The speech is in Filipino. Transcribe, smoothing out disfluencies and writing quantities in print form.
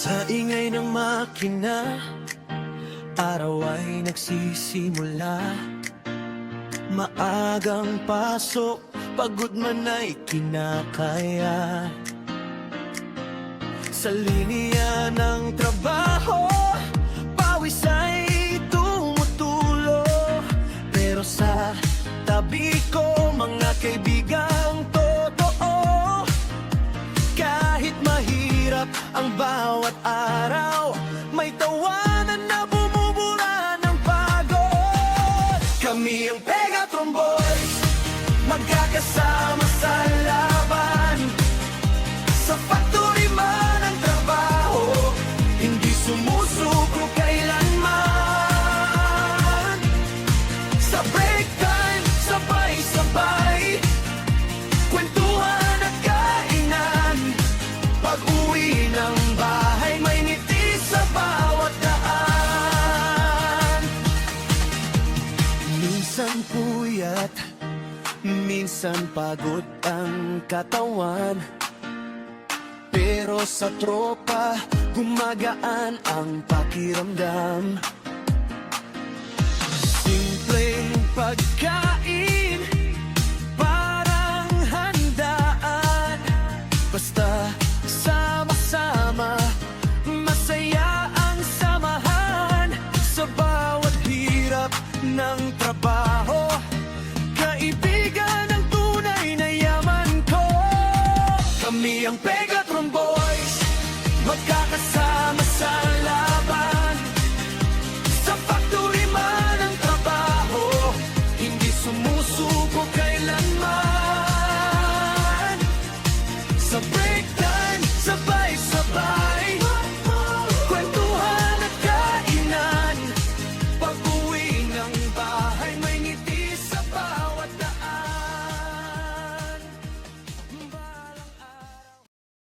Sa ingay ng makina, araw ay nagsisimula. Maagang pasok, pagod man ay kinakaya. Sa linya ng trabaho, pawis ay tumutulo. Pero sa tabi ko, mga kaibigang totoo. Kahit mahirap ang bawat araw, may tawanan na bumubura ng pagod. Kami ang Pegatron Boys, magkakasama sa laban. Sa factory man ang trabaho, hindi sumusuko kailanman. Sa break time, sabay-sabay, kwentuhan at kainan. Pag-uwi ng bahay, may ngiti sa bawat daan. Minsan puyat, minsan pagod ang katawan. Pero sa tropa, gumagaan ang pakiramdam. Simpleng pagkain, parang handaan. Basta sama-sama, masaya ang samahan. Sa bawat hirap ng trabaho, kaibigan ang tunay na yaman ko. Kami ang Pegatron Boys, magkakasama sa laban. Sa factory man ang trabaho, hindi sumusuko kailanman. Sa break time, sabay-sabay,